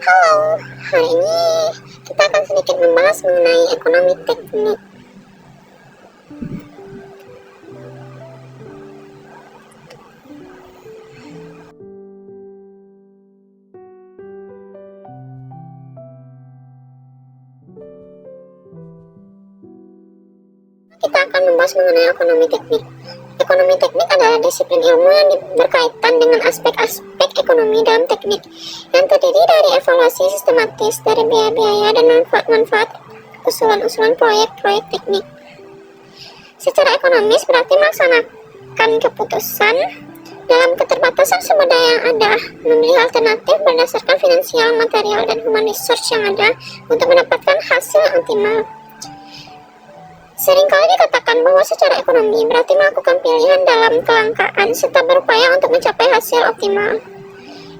Halo, hari ini kita akan sedikit membahas mengenai ekonomi teknik. Kita akan membahas mengenai ekonomi teknik. Ekonomi teknik adalah disiplin ilmu yang berkaitan dengan aspek-aspek ekonomi dalam teknik, yang terdiri dari evaluasi sistematis dari biaya-biaya dan manfaat-manfaat usulan-usulan proyek-proyek teknik. Secara ekonomis berarti melaksanakan keputusan dalam keterbatasan sumber daya yang ada, memilih alternatif berdasarkan finansial, material, dan human resource yang ada untuk mendapatkan hasil yang optimal. Seringkali dikatakan bahwa secara ekonomi berarti melakukan pilihan dalam kelangkaan serta berupaya untuk mencapai hasil optimal.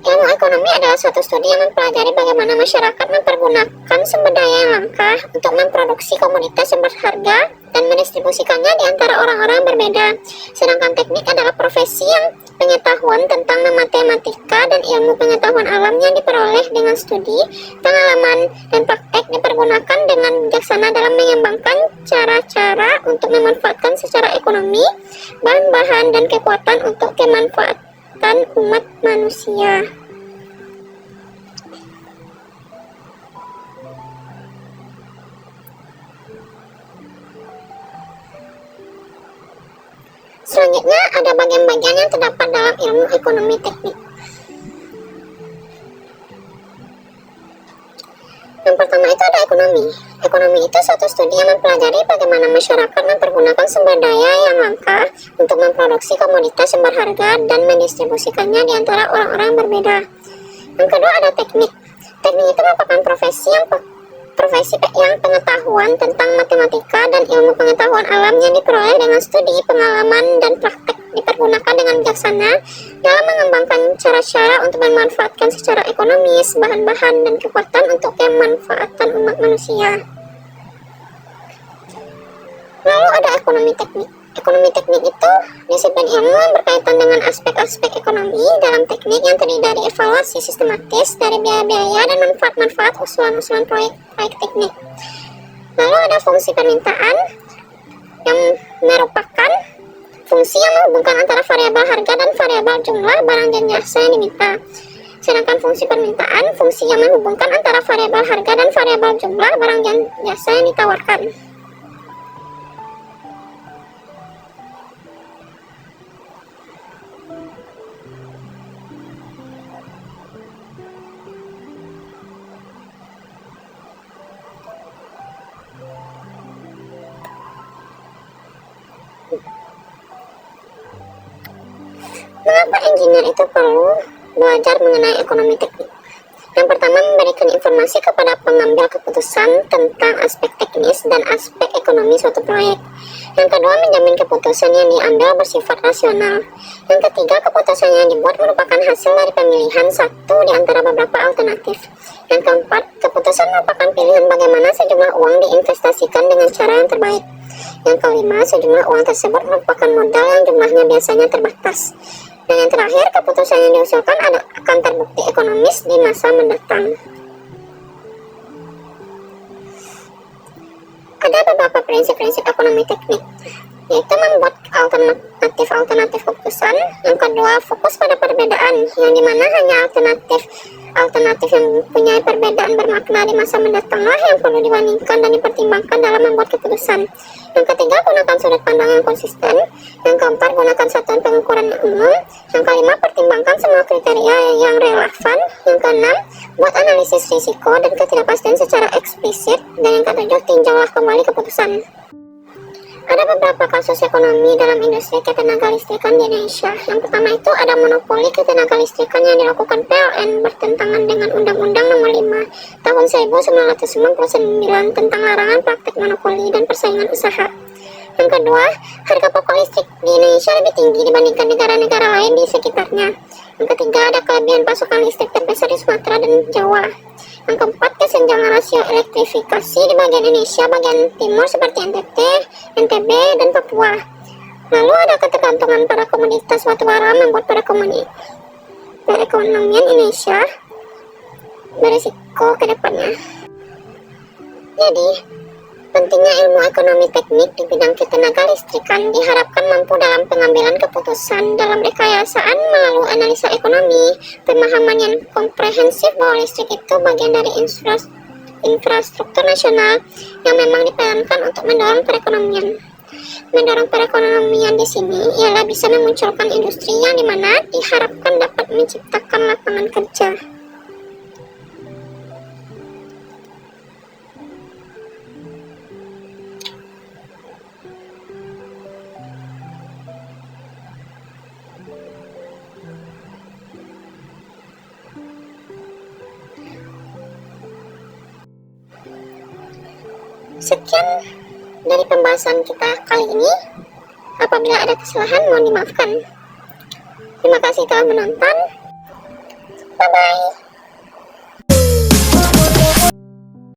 Ilmu ekonomi adalah suatu studi yang mempelajari bagaimana masyarakat mempergunakan sumber daya yang langka untuk memproduksi komoditas yang berharga dan mendistribusikannya di antara orang-orang berbeda. Sedangkan teknik adalah profesi yang pengetahuan tentang matematika dan ilmu pengetahuan alam yang diperoleh dengan studi, pengalaman, dan praktek dipergunakan dengan bijaksana dalam mengembangkan cara-cara untuk memanfaatkan secara ekonomi bahan-bahan dan kekuatan untuk kemanfaatan umat manusia. Selanjutnya ada bagian-bagian yang terdapat dalam ilmu ekonomi teknik. Yang pertama itu ada ekonomi. Ekonomi itu suatu studi yang mempelajari bagaimana masyarakat mempergunakan sumber daya yang langka untuk memproduksi komoditas yang berharga dan mendistribusikannya di antara orang-orang berbeda. Yang kedua ada teknik. Teknik itu merupakan profesi yang pengetahuan tentang matematika dan ilmu pengetahuan alam yang diperoleh dengan studi, pengalaman, dan praktek dipergunakan dengan bijaksana dalam mengembangkan cara-cara untuk memanfaatkan secara ekonomis bahan-bahan dan kekuatan untuk kemanfaatan umat manusia. Lalu ada ekonomi teknik. Ekonomi teknik itu disiplin ilmu yang berkaitan dengan aspek-aspek ekonomi dalam teknik yang terdiri dari evaluasi sistematis dari biaya-biaya dan manfaat-manfaat usulan-usulan proyek teknik. Lalu ada fungsi permintaan yang merupakan fungsi yang menghubungkan antara variabel harga dan variabel jumlah barang dan jasa yang diminta. Sedangkan fungsi permintaan fungsi yang menghubungkan antara variabel harga dan variabel jumlah barang dan jasa yang ditawarkan. Mengapa engineer itu perlu belajar mengenai ekonomi teknik? Yang pertama, memberikan informasi kepada pengambil keputusan tentang aspek teknis dan aspek ekonomi suatu proyek. Yang kedua, menjamin keputusan yang diambil bersifat rasional. Yang ketiga, keputusan yang dibuat merupakan hasil dari pemilihan satu di antara beberapa alternatif. Yang keempat, keputusan merupakan pilihan bagaimana sejumlah uang diinvestasikan dengan cara yang terbaik. Yang kelima, sejumlah uang tersebut merupakan modal yang jumlahnya biasanya terbatas. Dan yang terakhir, keputusan yang diusulkan akan terbukti ekonomis di masa mendatang. Ada beberapa prinsip-prinsip ekonomi teknik, yaitu membuat alternatif keputusan. Yang kedua, fokus pada perbedaan, yang dimana hanya alternatif yang mempunyai perbedaan bermakna di masa mendatanglah yang perlu dibandingkan dan dipertimbangkan dalam membuat keputusan. Yang ketiga, gunakan sudut pandang yang konsisten. Yang keempat, gunakan satuan pengukuran yang umum. Yang kelima, pertimbangkan semua kriteria yang relevan. Yang keenam, buat analisis risiko dan ketidakpastian secara eksplisit. Dan yang ketujuh, tinjaulah kembali keputusan. Ada beberapa kasus ekonomi dalam industri ketenagalistrikan di Indonesia. Yang pertama itu ada monopoli ketenagalistrikan yang dilakukan PLN bertentangan dengan Undang-Undang Nomor 5 Tahun 1999 tentang larangan praktek monopoli dan persaingan usaha. Yang kedua, harga pokok listrik di Indonesia lebih tinggi dibandingkan negara-negara lain di sekitarnya. Yang ketiga, ada kelebihan pasokan listrik terbesar di Sumatera dan Jawa. Yang keempat, kesenjangan rasio elektrifikasi di bagian Indonesia bagian timur seperti NTT, NTB, dan Papua. Lalu ada ketergantungan pada komoditas batubara membuat perekonomian Indonesia berisiko ke depannya. Jadi, pentingnya ilmu ekonomi teknik di bidang ketenaga listrikan diharapkan mampu dalam pengambilan keputusan dalam rekayasaan melalui analisa ekonomi, pemahaman yang komprehensif bahwa listrik itu bagian dari infrastruktur nasional yang memang diperankan untuk mendorong perekonomian. Mendorong perekonomian di sini ialah bisa memunculkan industri yang dimana diharapkan dapat menciptakan lapangan kerja. Sekian dari pembahasan kita kali ini. Apabila ada kesalahan mohon dimaafkan. Terima kasih telah menonton. Bye-bye.